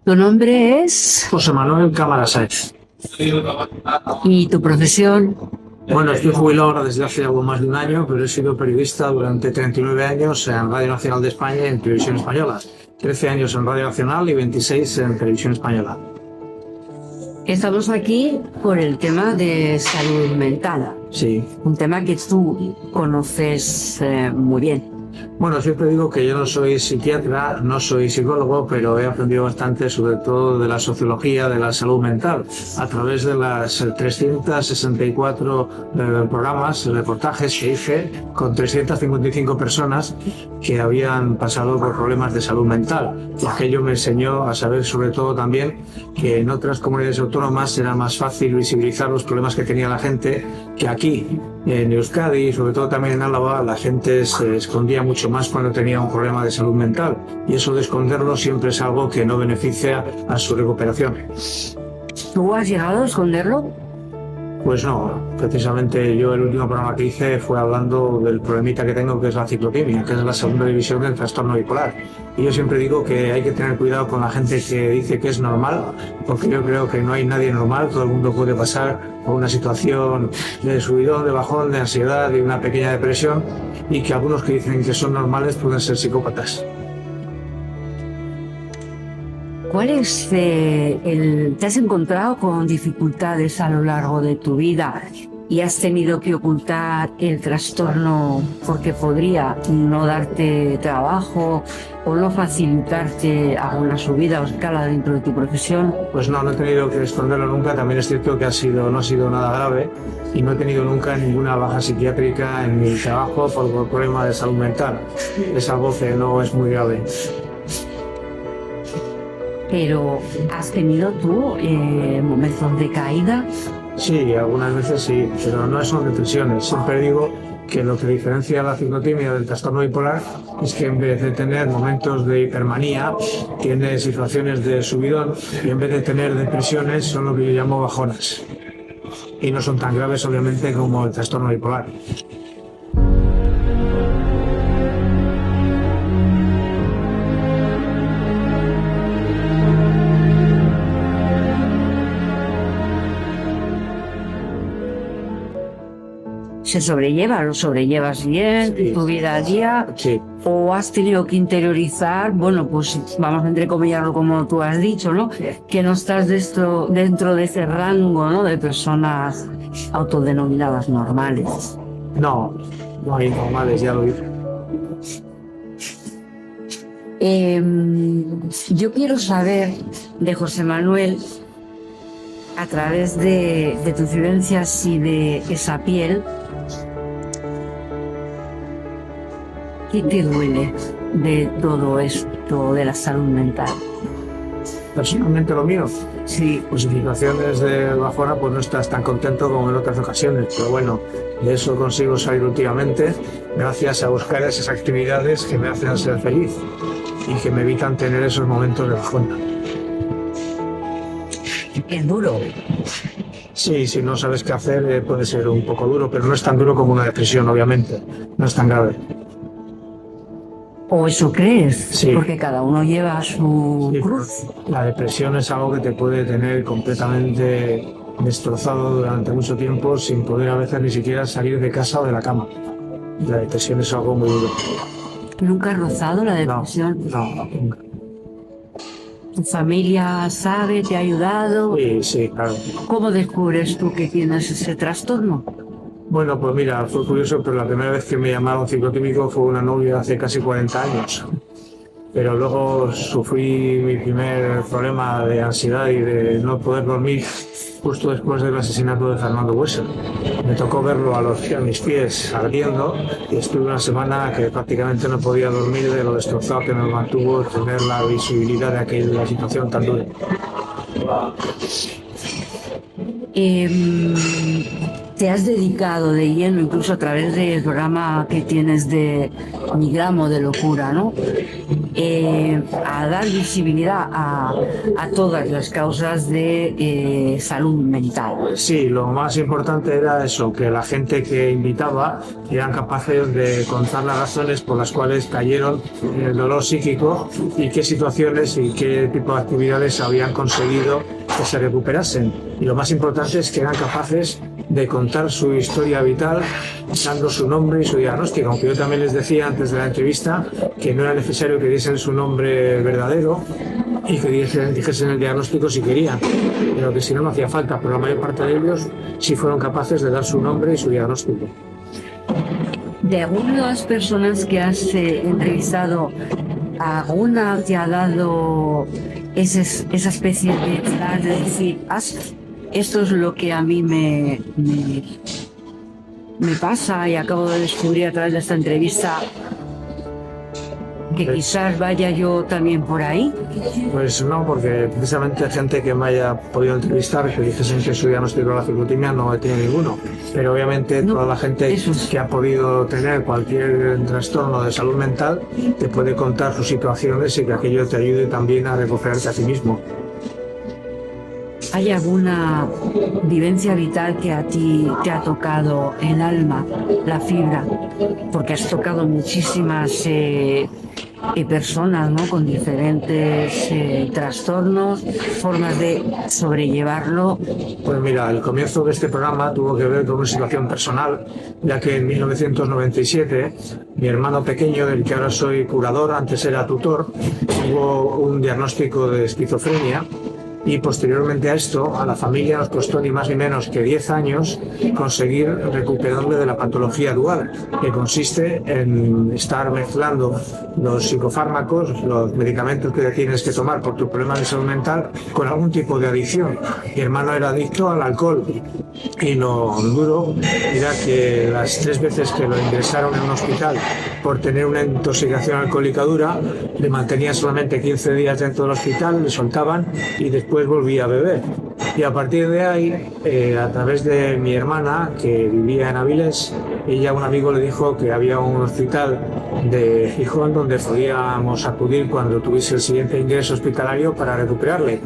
Tu nombre es José Manuel Cámara Sáez. y tu profesión. Bueno, estoy jubilado ahora desde hace algo más de un año, pero he sido periodista durante 39 años en Radio Nacional de España y en Televisión Española. 13 años en Radio Nacional y 26 en Televisión Española. Estamos aquí por el tema de salud mental, Sí. un tema que tú conoces muy bien. Bueno, siempre digo que yo no soy psiquiatra, no soy psicólogo, pero he aprendido bastante sobre todo de la sociología de la salud mental a través de las 364 programas, reportajes que hice con 355 personas que habían pasado por problemas de salud mental. Y aquello me enseñó a saber sobre todo también que en otras comunidades autónomas era más fácil visibilizar los problemas que tenía la gente que aquí. En Euskadi y sobre todo también en Álava la gente se escondía mucho más cuando tenía un problema de salud mental y eso de esconderlo siempre es algo que no beneficia a su recuperación. ¿Tú has llegado a esconderlo? Pues no, precisamente yo el último programa que hice fue hablando del problemita que tengo, que es la ciclotimia, que es la segunda división del trastorno bipolar. Y yo siempre digo que hay que tener cuidado con la gente que dice que es normal, porque yo creo que no hay nadie normal, todo el mundo puede pasar por una situación de subidón, de bajón, de ansiedad y una pequeña depresión, y que algunos que dicen que son normales pueden ser psicópatas. ¿Cuál es te has encontrado con dificultades a lo largo de tu vida y has tenido que ocultar el trastorno porque podría no darte trabajo o no facilitarte alguna subida o escala dentro de tu profesión? Pues no he tenido que esconderlo nunca. También es cierto que no ha sido nada grave y no he tenido nunca ninguna baja psiquiátrica en mi trabajo por problema de salud mental. Es algo que no es muy grave. Pero ¿has tenido tú momentos de caída? Sí, algunas veces sí, pero no son depresiones. Siempre digo que lo que diferencia la ciclotimia del trastorno bipolar es que en vez de tener momentos de hipermanía, tiene situaciones de subidón y en vez de tener depresiones son lo que yo llamo bajonas. Y no son tan graves, obviamente, como el trastorno bipolar. ¿Se sobrelleva? ¿Lo sobrellevas bien Sí. tu vida a día? Sí. ¿O has tenido que interiorizar, bueno, pues vamos a entrecomillarlo como tú has dicho, ¿no? Que no estás dentro de ese rango, ¿no? De personas autodenominadas normales. No hay normales, ya lo dije. Yo quiero saber de José Manuel, a través de tus vivencias y de esa piel, ¿qué te duele de todo esto de la salud mental? Personalmente lo mío, Sí, pues en situaciones de bajona pues no estás tan contento como en otras ocasiones, pero bueno, de eso consigo salir últimamente gracias a buscar esas actividades que me hacen ser feliz y que me evitan tener esos momentos de bajona. es duro. Sí, si no sabes qué hacer puede ser un poco duro, pero no es tan duro como una depresión, obviamente, no es tan grave. ¿O eso crees? Sí. Porque cada uno lleva su Sí, cruz. la depresión es algo que te puede tener completamente destrozado durante mucho tiempo sin poder a veces ni siquiera salir de casa o de la cama. La depresión es algo muy duro. ¿Nunca has rozado la No, depresión? no, nunca. ¿Tu familia sabe, te ha ayudado? Sí, claro. ¿Cómo descubres tú que tienes ese trastorno? Bueno, pues mira, fue curioso, pero la primera vez que me llamaron ciclotímico fue una novia hace casi 40 años. Pero luego sufrí mi primer problema de ansiedad y de no poder dormir justo después del asesinato de Fernando Buesa. Me tocó verlo a mis pies ardiendo y estuve una semana que prácticamente no podía dormir de lo destrozado que me mantuvo tener la visibilidad de aquella situación tan dura. te has dedicado de lleno, incluso a través del programa que tienes de Mi Gramo de Locura, ¿no? A dar visibilidad a todas las causas de salud mental. Sí, lo más importante era eso, que la gente que invitaba eran capaces de contar las razones por las cuales cayeron en el dolor psíquico y qué situaciones y qué tipo de actividades habían conseguido que se recuperasen. Y lo más importante es que eran capaces de contar su historia vital, dando su nombre y su diagnóstico, aunque yo también les decía antes de la entrevista que no era necesario que diesen su nombre verdadero y que dijesen el diagnóstico si querían, pero que si no, no hacía falta, pero la mayor parte de ellos sí fueron capaces de dar su nombre y su diagnóstico. De algunas personas que has entrevistado, ¿alguna te ha dado esa especie de decir, esto es lo que a mí me pasa y acabo de descubrir a través de esta entrevista que quizás vaya yo también por ahí? Pues no, porque precisamente gente que me haya podido entrevistar que dijesen que su diagnóstico de la ciclotimia no he tenido ninguno, pero obviamente toda la gente que ha podido tener cualquier trastorno de salud mental te puede contar sus situaciones y que aquello te ayude también a recuperarte a ti mismo. ¿Hay alguna vivencia vital que a ti te ha tocado el alma, la fibra? Porque has tocado muchísimas personas, ¿no? Con diferentes trastornos, formas de sobrellevarlo. Pues mira, el comienzo de este programa tuvo que ver con una situación personal, ya que en 1997 mi hermano pequeño, del que ahora soy curador, antes era tutor, tuvo un diagnóstico de esquizofrenia. Y posteriormente a esto, a la familia nos costó ni más ni menos que 10 años conseguir recuperarle de la patología dual, que consiste en estar mezclando los psicofármacos, los medicamentos que tienes que tomar por tu problema de salud mental, con algún tipo de adicción. Mi hermano era adicto al alcohol y lo duro era que las 3 veces que lo ingresaron en un hospital por tener una intoxicación alcohólica dura, le mantenían solamente 15 días dentro del hospital, le soltaban y después volví a beber. Y a partir de ahí, a través de mi hermana, que vivía en Avilés, ella, un amigo, le dijo que había un hospital de Gijón donde podíamos acudir cuando tuviese el siguiente ingreso hospitalario para recuperarle.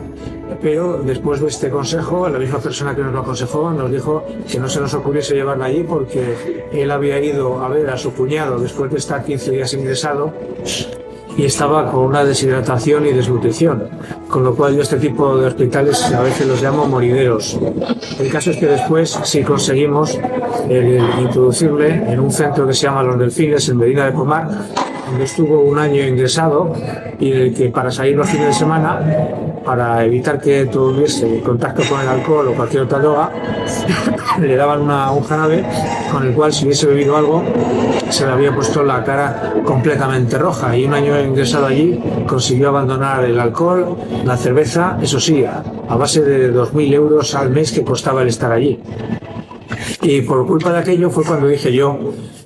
Pero después de este consejo, la misma persona que nos lo aconsejó nos dijo que no se nos ocurriese llevarla allí porque él había ido a ver a su cuñado después de estar 15 días ingresado y estaba con una deshidratación y desnutrición, con lo cual yo este tipo de hospitales a veces los llamo morideros. El caso es que después sí conseguimos introducirle en un centro que se llama Los Delfines, en Medina de Pomar, donde estuvo un año ingresado y en el que para salir los fines de semana, para evitar que tuviese contacto con el alcohol o cualquier otra droga, le daban un jarabe con el cual si hubiese bebido algo se le había puesto la cara completamente roja, y un año ingresado allí consiguió abandonar el alcohol, la cerveza, eso sí, a base de 2.000 euros al mes que costaba el estar allí. Y por culpa de aquello fue cuando dije yo,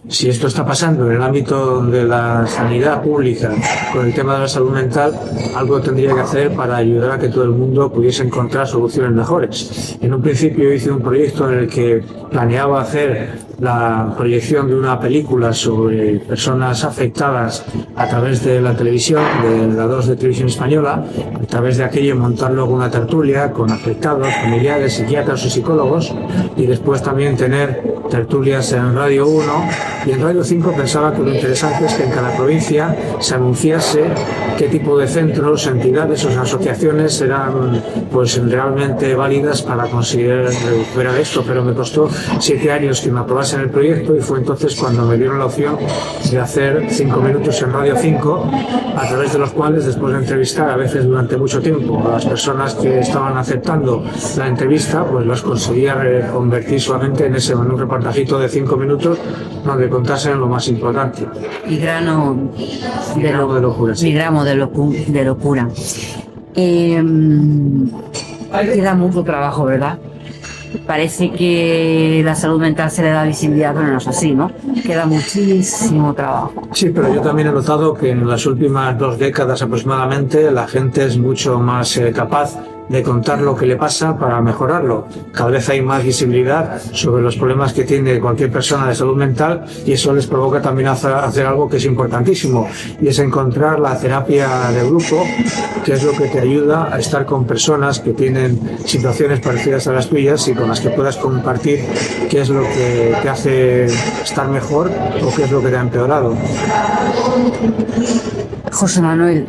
si esto está pasando en el ámbito de la sanidad pública con el tema de la salud mental, algo tendría que hacer para ayudar a que todo el mundo pudiese encontrar soluciones mejores. En un principio hice un proyecto en el que planeaba hacer la proyección de una película sobre personas afectadas a través de la televisión, de la 2 de Televisión Española, a través de aquello montar luego una tertulia con afectados, familiares, psiquiatras o psicólogos, y después también tener tertulias en Radio 1, y en Radio 5 pensaba que lo interesante es que en cada provincia se anunciase qué tipo de centros, entidades o asociaciones eran pues realmente válidas para conseguir recuperar esto, pero me costó 7 años que me aprobasen el proyecto, y fue entonces cuando me dieron la opción de hacer 5 minutos en Radio 5, a través de los cuales, después de entrevistar a veces durante mucho tiempo a las personas que estaban aceptando la entrevista, pues los conseguía convertir solamente en un reportajito de 5 minutos donde contasen lo más importante. Mi gramo de locura. Sí. Mi gramo de locura. Queda mucho trabajo, ¿verdad? Parece que la salud mental se le da visibilidad, pero no es así, ¿no? Queda muchísimo trabajo. Sí, pero yo también he notado que en las últimas 2 décadas aproximadamente la gente es mucho más capaz de contar lo que le pasa para mejorarlo. Cada vez hay más visibilidad sobre los problemas que tiene cualquier persona de salud mental y eso les provoca también hacer algo que es importantísimo y es encontrar la terapia de grupo, que es lo que te ayuda a estar con personas que tienen situaciones parecidas a las tuyas y con las que puedas compartir qué es lo que te hace estar mejor o qué es lo que te ha empeorado. José Manuel,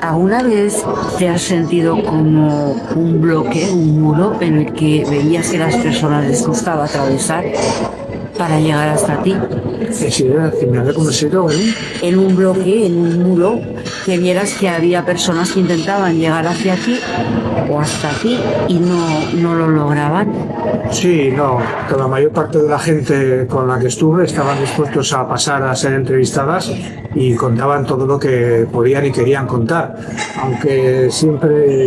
¿alguna vez te has sentido como un bloque, un muro en el que veías que las personas les costaba atravesar para llegar hasta ti? Sí, me había conocido en un bloque, en un muro, que vieras que había personas que intentaban llegar hacia ti o hasta ti y no lo lograban. Sí, no, que la mayor parte de la gente con la que estuve estaban dispuestos a pasar a ser entrevistadas y contaban todo lo que podían y querían contar. Aunque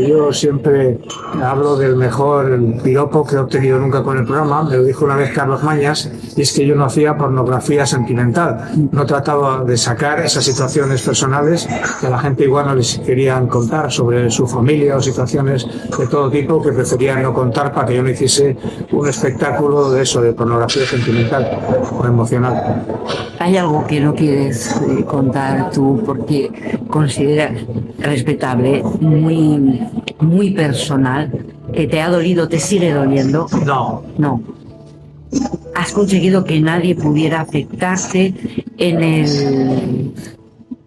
yo siempre hablo del mejor piropo que he obtenido nunca con el programa, me lo dijo una vez Carlos Mañas, y es que yo no hacía pornografía sentimental, no trataba de sacar esas situaciones personales que a la gente igual no les querían contar sobre su familia o situaciones de todo tipo que preferían no contar para que yo no hiciese un espectáculo de eso, de pornografía sentimental o emocional. ¿Hay algo que no quieres contar tú porque consideras respetable, muy personal, que te ha dolido, te sigue doliendo? No. Has conseguido que nadie pudiera afectarte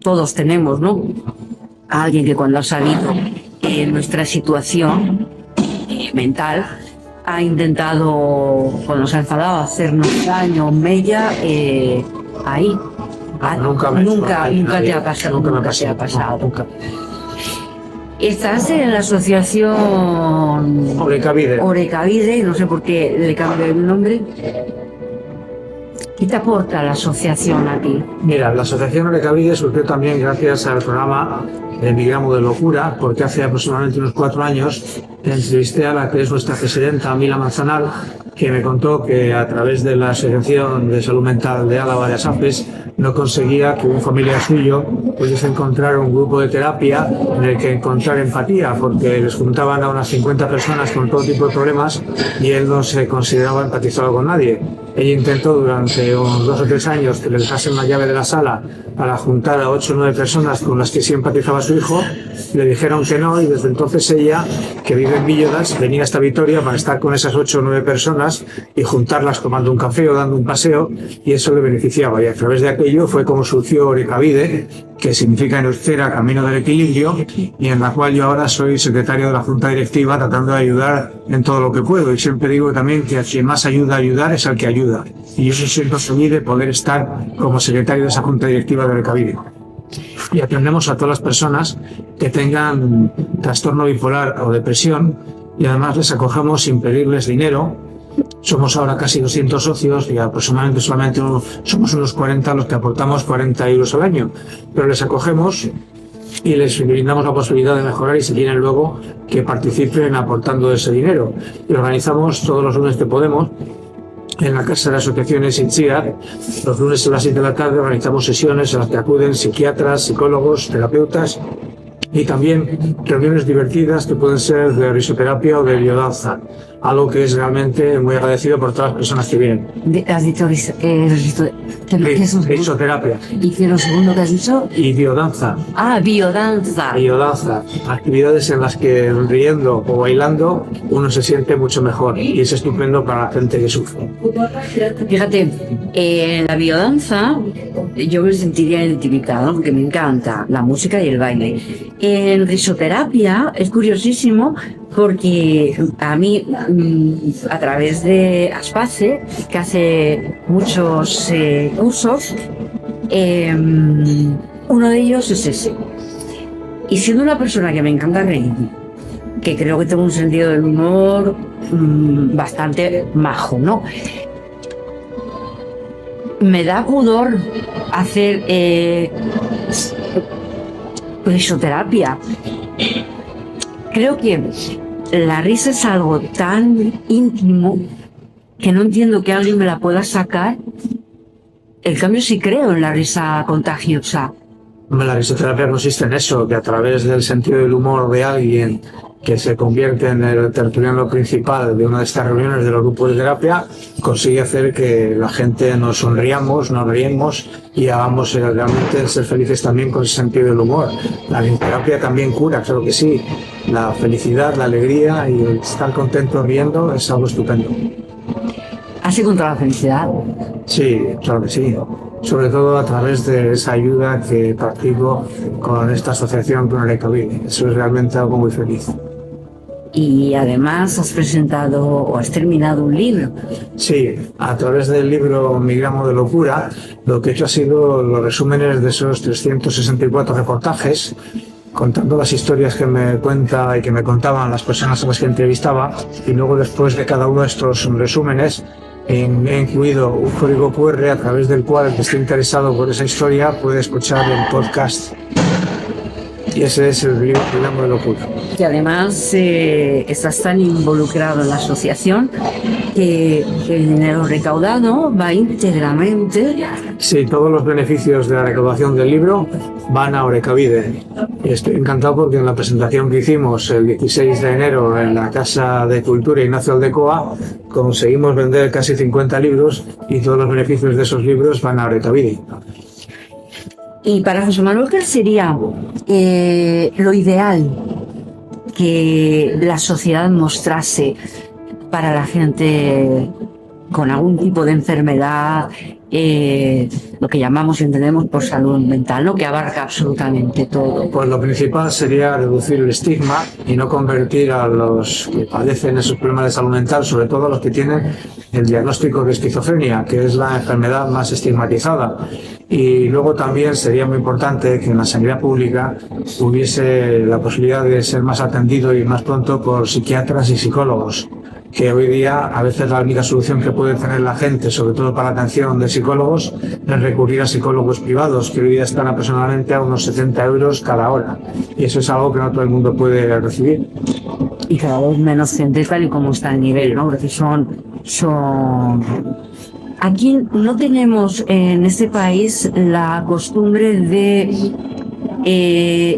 todos tenemos, ¿no? A alguien que cuando ha salido en nuestra situación mental ha intentado, cuando se ha enfadado, hacernos daño, mella, ahí. Nunca te ha pasado. Nunca. Estás en la asociación Orekabide, no sé por qué le cambió el nombre. ¿Qué te aporta la asociación a ti? Mira, la asociación Orekabide surgió también gracias al programa Emigramos de Locura, porque hace aproximadamente unos 4 años entrevisté a la que es nuestra presidenta, Mila Manzanal, que me contó que a través de la Asociación de Salud Mental de Álava de ASAPES no conseguía que un familiar suyo pudiese encontrar un grupo de terapia en el que encontrar empatía, porque les juntaban a unas 50 personas con todo tipo de problemas y él no se consideraba empatizado con nadie. Ella intentó durante unos 2 o 3 años que le dejasen la llave de la sala para juntar a 8 o 9 personas con las que sí empatizaba su hijo. Le dijeron que no y desde entonces ella, que vive en Villodas, venía hasta Vitoria para estar con esas 8 o 9 personas y juntarlas tomando un café o dando un paseo, y eso le beneficiaba. Y a través de aquello fue como surgió Orekabide, que significa en euskera Camino del Equilibrio, y en la cual yo ahora soy secretario de la Junta Directiva tratando de ayudar en todo lo que puedo. Y siempre digo también que a quien más ayuda a ayudar es al que ayuda. Y yo siento feliz de poder estar como secretario de esa Junta Directiva de Orekabide. Y atendemos a todas las personas que tengan trastorno bipolar o depresión y además les acogemos sin pedirles dinero. Somos ahora casi 200 socios y aproximadamente somos unos 40 los que aportamos 40 euros al año, pero les acogemos y les brindamos la posibilidad de mejorar y si quieren luego que participen aportando ese dinero. Y organizamos todos los lunes que podemos en la Casa de Asociaciones Itziar. Los lunes a las 7 de la tarde organizamos sesiones en las que acuden psiquiatras, psicólogos, terapeutas y también reuniones divertidas que pueden ser de risoterapia o de biodanza, algo que es realmente muy agradecido por todas las personas que vienen. Has dicho risoterapia. ¿Y qué es lo segundo que has dicho? Y biodanza. Biodanza. Biodanza. Actividades en las que riendo o bailando uno se siente mucho mejor y es estupendo para la gente que sufre. Fíjate, en la biodanza yo me sentiría identificado porque me encanta la música y el baile. En risoterapia es curiosísimo porque a mí, a través de Aspace, que hace muchos cursos, uno de ellos es ese. Y siendo una persona que me encanta reír, que creo que tengo un sentido del humor bastante majo, ¿no? Me da pudor hacer risoterapia. Creo que la risa es algo tan íntimo que no entiendo que alguien me la pueda sacar. En cambio, sí creo en la risa contagiosa. La risoterapia consiste en eso, que a través del sentido del humor de alguien que se convierte en el tertuliano principal de una de estas reuniones de los grupos de terapia, consigue hacer que la gente nos sonriamos, nos riemos y hagamos realmente ser felices también con ese sentido del humor. La risoterapia también cura, claro que sí. La felicidad, la alegría y el estar contento riendo es algo estupendo. ¿Has encontrado la felicidad? Sí, claro que sí. Sobre todo a través de esa ayuda que practico con esta asociación con Orekabide. Eso es realmente algo muy feliz. Y además has presentado o has terminado un libro. Sí, a través del libro Mi gramo de locura, lo que he hecho ha sido los resúmenes de esos 364 reportajes, contando las historias que me cuenta y que me contaban las personas a las que entrevistaba, y luego después de cada uno de estos resúmenes he incluido un código QR a través del cual el que esté interesado por esa historia puede escuchar el podcast. Y ese es el libro Mi gramo de locura. Y además estás tan involucrado en la asociación que el dinero recaudado va íntegramente. Sí, todos los beneficios de la recaudación del libro van a Orekabide. Y estoy encantado porque en la presentación que hicimos el 16 de enero en la Casa de Cultura Ignacio Aldecoa conseguimos vender casi 50 libros y todos los beneficios de esos libros van a Orekabide. Y para José Manuel, ¿qué sería lo ideal que la sociedad mostrase para la gente con algún tipo de enfermedad, lo que llamamos y entendemos por salud mental, ¿no? Que abarca absolutamente todo? Pues lo principal sería reducir el estigma y no convertir a los que padecen esos problemas de salud mental, sobre todo a los que tienen el diagnóstico de esquizofrenia, que es la enfermedad más estigmatizada. Y luego también sería muy importante que en la sanidad pública hubiese la posibilidad de ser más atendido y más pronto por psiquiatras y psicólogos, que hoy día a veces la única solución que puede tener la gente, sobre todo para la atención de psicólogos, es recurrir a psicólogos privados, que hoy día están aproximadamente a unos 70 euros cada hora. Y eso es algo que no todo el mundo puede recibir. Y cada vez menos gente tal y como está el nivel, ¿no? Porque Aquí no tenemos en este país la costumbre de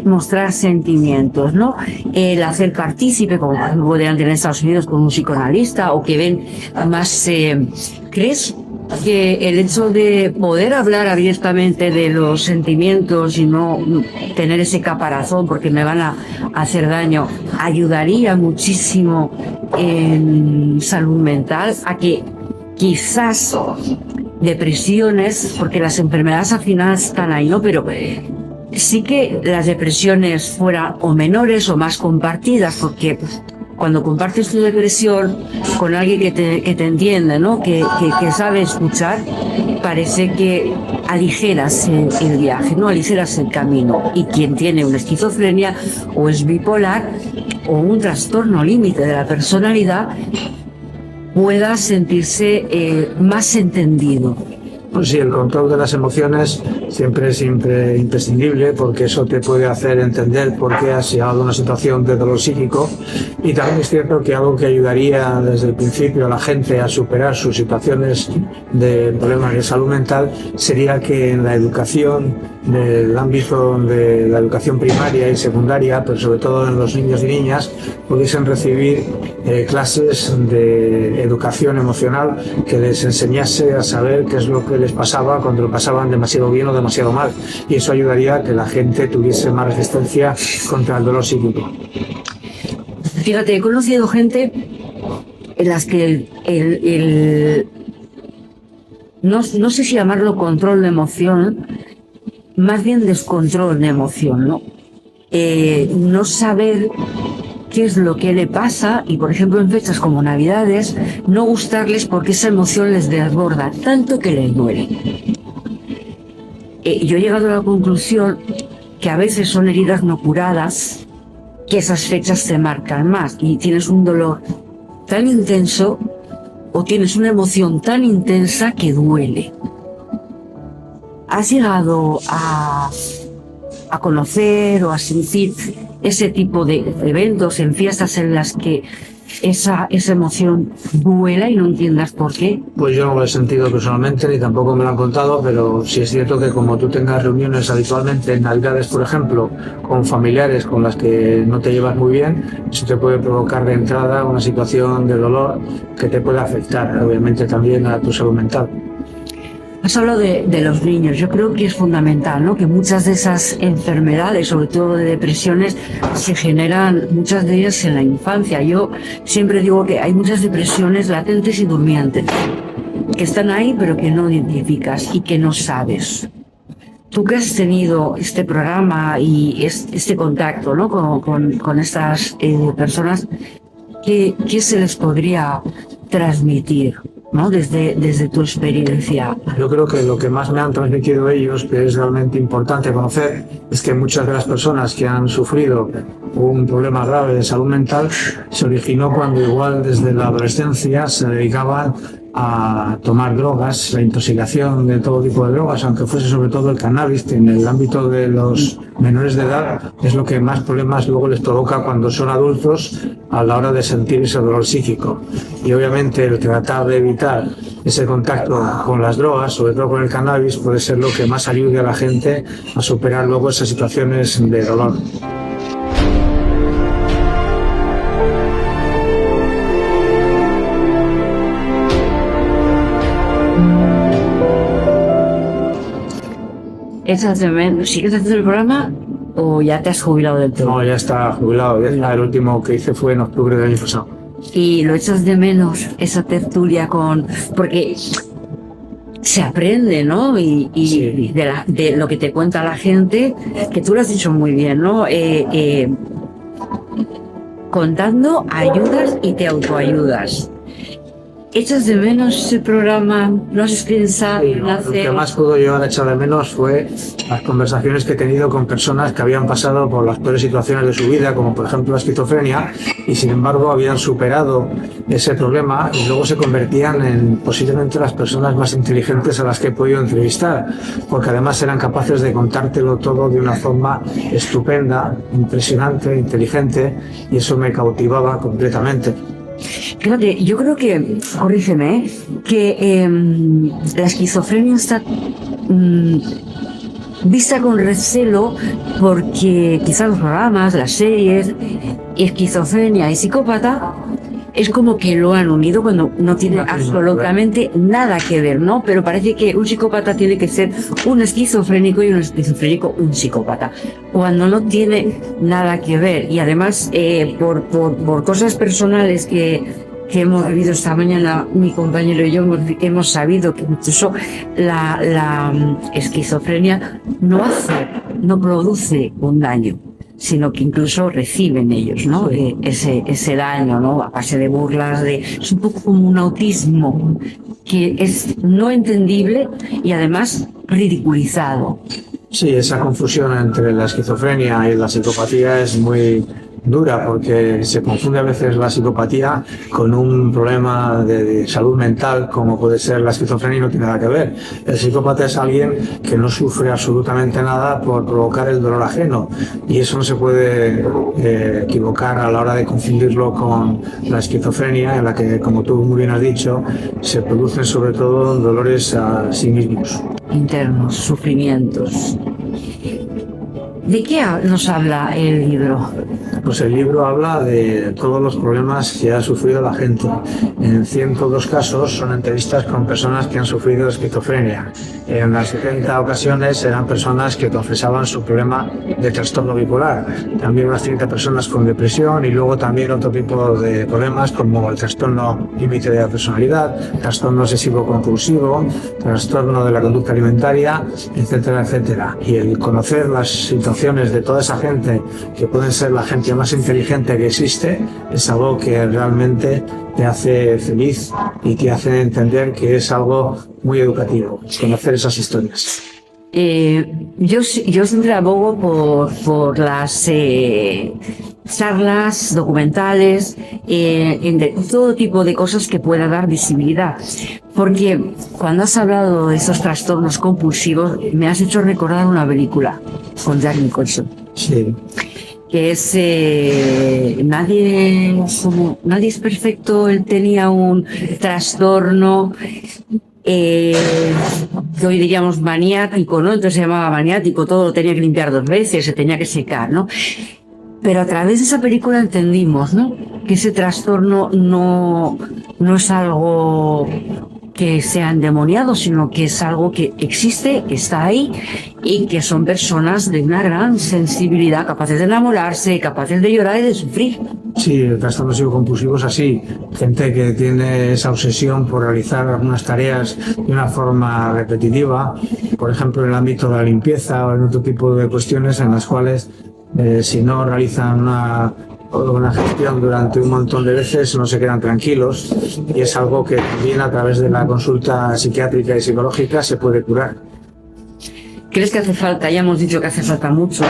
mostrar sentimientos, ¿no? El hacer partícipe, como podrían tener en Estados Unidos con un psicoanalista, o que ven más. ¿Crees que el hecho de poder hablar abiertamente de los sentimientos y no tener ese caparazón porque me van a hacer daño ayudaría muchísimo en salud mental? A que quizás depresiones, porque las enfermedades al final están ahí, ¿no? Pero sí que las depresiones fueran o menores o más compartidas, porque cuando compartes tu depresión con alguien que te entiende, ¿no? Que sabe escuchar, parece que aligeras el viaje, ¿no? Aligeras el camino. Y quien tiene una esquizofrenia o es bipolar o un trastorno límite de la personalidad pueda sentirse más entendido. Pues sí, el control de las emociones siempre es imprescindible, porque eso te puede hacer entender por qué has llegado a una situación de dolor psíquico. Y también es cierto que algo que ayudaría desde el principio a la gente a superar sus situaciones de problemas de salud mental sería que en la educación, en el ámbito de la educación primaria y secundaria, pero sobre todo en los niños y niñas, pudiesen recibir clases de educación emocional que les enseñase a saber qué es lo que les pasaba cuando lo pasaban demasiado bien o demasiado mal, y eso ayudaría a que la gente tuviese más resistencia contra el dolor psíquico. Fíjate, he conocido gente en las que no sé si llamarlo control de emoción, más bien descontrol de emoción, ¿no? No saber qué es lo que le pasa y, por ejemplo, en fechas como Navidades, no gustarles porque esa emoción les desborda tanto que les duele. Yo he llegado a la conclusión que a veces son heridas no curadas, que esas fechas te marcan más y tienes un dolor tan intenso o tienes una emoción tan intensa que duele. ¿Has llegado a conocer o a sentir ese tipo de eventos en fiestas en las que esa emoción vuela y no entiendas por qué? Pues yo no lo he sentido personalmente ni tampoco me lo han contado, pero sí es cierto que como tú tengas reuniones habitualmente en Navidades, por ejemplo, con familiares con las que no te llevas muy bien, eso te puede provocar de entrada una situación de dolor que te puede afectar, obviamente, también a tu salud mental. Has hablado de los niños. Yo creo que es fundamental, ¿no? Que muchas de esas enfermedades, sobre todo de depresiones, se generan, muchas de ellas en la infancia. Yo siempre digo que hay muchas depresiones latentes y durmientes, que están ahí pero que no identificas y que no sabes. Tú que has tenido este programa y este contacto, ¿no? con estas personas, ¿qué se les podría transmitir, ¿no? Desde tu experiencia? Yo creo que lo que más me han transmitido ellos, que es realmente importante conocer, es que muchas de las personas que han sufrido un problema grave de salud mental se originó cuando igual desde la adolescencia se dedicaban a tomar drogas, la intoxicación de todo tipo de drogas, aunque fuese sobre todo el cannabis, que en el ámbito de los menores de edad es lo que más problemas luego les provoca cuando son adultos a la hora de sentir ese dolor psíquico. Y obviamente el tratar de evitar ese contacto con las drogas, sobre todo con el cannabis, puede ser lo que más ayude a la gente a superar luego esas situaciones de dolor. ¿Sigues haciendo el programa o ya te has jubilado del todo? No, ya está jubilado. El último que hice fue en octubre del año pasado. ¿Y lo echas de menos, esa tertulia porque se aprende, ¿no? Y sí, de lo que te cuenta la gente, que tú lo has dicho muy bien, ¿no? Contando ayudas y te autoayudas. ¿Echas de menos ese programa? ¿No has pensado en hacer? Lo que más puedo llevar a echar de menos fue las conversaciones que he tenido con personas que habían pasado por las peores situaciones de su vida, como por ejemplo la esquizofrenia, y sin embargo habían superado ese problema y luego se convertían en posiblemente las personas más inteligentes a las que he podido entrevistar, porque además eran capaces de contártelo todo de una forma estupenda, impresionante, inteligente, y eso me cautivaba completamente. Fíjate, yo creo que, corrígeme, que la esquizofrenia está vista con recelo porque quizás los programas, las series, esquizofrenia y psicópata es como que lo han unido cuando no tiene absolutamente nada que ver, ¿no? Pero parece que un psicópata tiene que ser un esquizofrénico y un esquizofrénico un psicópata, cuando no tiene nada que ver. Y además, por cosas personales que hemos vivido esta mañana, mi compañero y yo hemos sabido que incluso la esquizofrenia no produce un daño, sino que incluso reciben ellos, ¿no? Ese daño, ¿no? A base de burlas, es un poco como un autismo que es no entendible y además ridiculizado. Sí, esa confusión entre la esquizofrenia y la psicopatía es muy dura, porque se confunde a veces la psicopatía con un problema de salud mental como puede ser la esquizofrenia, y no tiene nada que ver. El psicópata es alguien que no sufre absolutamente nada por provocar el dolor ajeno, y eso no se puede equivocar a la hora de confundirlo con la esquizofrenia, en la que, como tú muy bien has dicho, se producen sobre todo dolores a sí mismos. Internos, sufrimientos. ¿De qué nos habla el libro? Pues el libro habla de todos los problemas que ha sufrido la gente. En 102 casos son entrevistas con personas que han sufrido esquizofrenia. En las 70 ocasiones eran personas que confesaban su problema de trastorno bipolar. También unas 30 personas con depresión, y luego también otro tipo de problemas como el trastorno límite de la personalidad, trastorno obsesivo compulsivo, trastorno de la conducta alimentaria, etcétera, etcétera. Y el conocer las situaciones de toda esa gente, que pueden ser la gente más inteligente que existe, es algo que realmente te hace feliz y te hace entender que es algo muy educativo, conocer esas historias. Yo siempre abogo por las charlas, documentales, de todo tipo de cosas que pueda dar visibilidad. Porque cuando has hablado de esos trastornos compulsivos, me has hecho recordar una película con Jack Nicholson. Sí. que es nadie es perfecto. Él tenía un trastorno que hoy diríamos maniático, ¿no? Entonces se llamaba maniático, todo lo tenía que limpiar 2 veces, se tenía que secar, ¿no? Pero a través de esa película entendimos, ¿no?, que ese trastorno no es algo que sea endemoniado, sino que es algo que existe, que está ahí, y que son personas de una gran sensibilidad, capaces de enamorarse, capaces de llorar y de sufrir. Sí, el trastorno obsesivo-compulsivo es así. Gente que tiene esa obsesión por realizar algunas tareas de una forma repetitiva, por ejemplo en el ámbito de la limpieza o en otro tipo de cuestiones en las cuales si no realizan una gestión durante un montón de veces no se quedan tranquilos, y es algo que también a través de la consulta psiquiátrica y psicológica se puede curar. ¿Crees que hace falta? Ya hemos dicho que hace falta mucho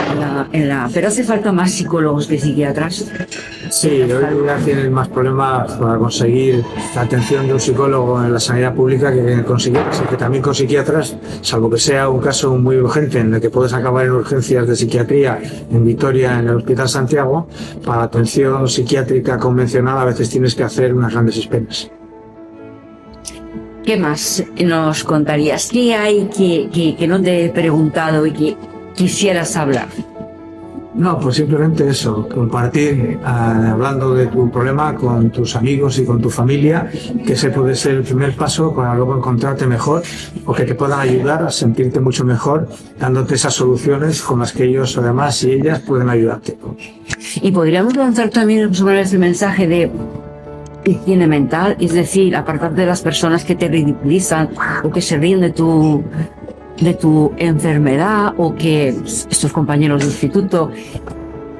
pero hace falta más psicólogos que psiquiatras. Sí, hoy día tienen más problemas para conseguir la atención de un psicólogo en la sanidad pública que con psiquiatras, que también con psiquiatras, salvo que sea un caso muy urgente en el que puedes acabar en urgencias de psiquiatría en Vitoria, en el Hospital Santiago. Para atención psiquiátrica convencional a veces tienes que hacer unas grandes esperas. ¿Qué más nos contarías? ¿Qué hay que no te he preguntado y que quisieras hablar? No, pues simplemente eso, compartir, hablando de tu problema con tus amigos y con tu familia, que ese puede ser el primer paso para luego encontrarte mejor, o que te puedan ayudar a sentirte mucho mejor, dándote esas soluciones con las que ellos, además, y ellas pueden ayudarte. Y podríamos lanzar también sobre ese mensaje de higiene mental, es decir, apartarte de las personas que te ridiculizan o que se ríen de tu enfermedad, o que estos compañeros de instituto,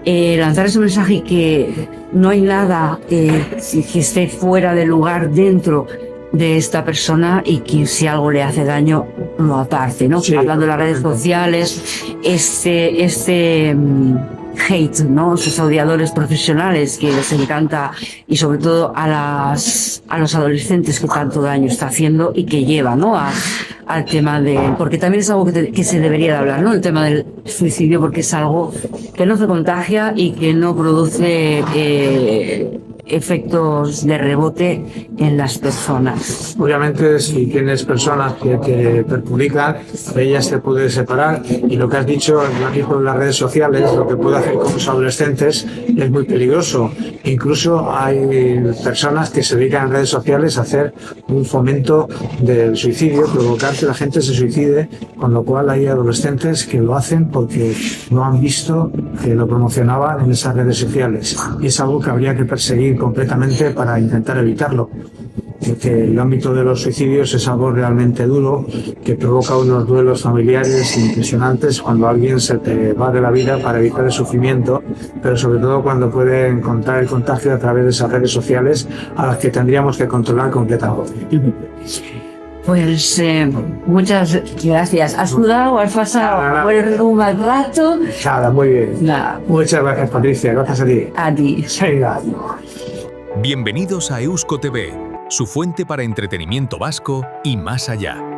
lanzar ese mensaje que no hay nada que esté fuera de lugar dentro de esta persona, y que si algo le hace daño lo aparte, ¿no? Sí. Hablando de las redes sociales, hate, ¿no? Esos odiadores profesionales que les encanta, y sobre todo a los adolescentes, que tanto daño está haciendo y que lleva, ¿no?, al tema porque también es algo que se debería de hablar, ¿no?, el tema del suicidio, porque es algo que no se contagia y que no produce efectos de rebote en las personas. Obviamente, si tienes personas que te perjudican, de ellas te puedes separar, y lo que has dicho en las redes sociales, lo que puede hacer con los adolescentes es muy peligroso. Incluso hay personas que se dedican en redes sociales a hacer un fomento del suicidio, provocar que la gente se suicide, con lo cual hay adolescentes que lo hacen porque no han visto que lo promocionaban en esas redes sociales, y es algo que habría que perseguir completamente para intentar evitarlo, porque el ámbito de los suicidios es algo realmente duro, que provoca unos duelos familiares impresionantes cuando alguien se te va de la vida para evitar el sufrimiento, pero sobre todo cuando puede encontrar el contagio a través de esas redes sociales, a las que tendríamos que controlar completamente. Pues muchas gracias. ¿Has sudado? ¿Has pasado un mal rato? Nada, muy bien. Nada. Muchas gracias, Patricia. Gracias a ti. A ti. Venga. Bienvenidos a Eusko TV, su fuente para entretenimiento vasco y más allá.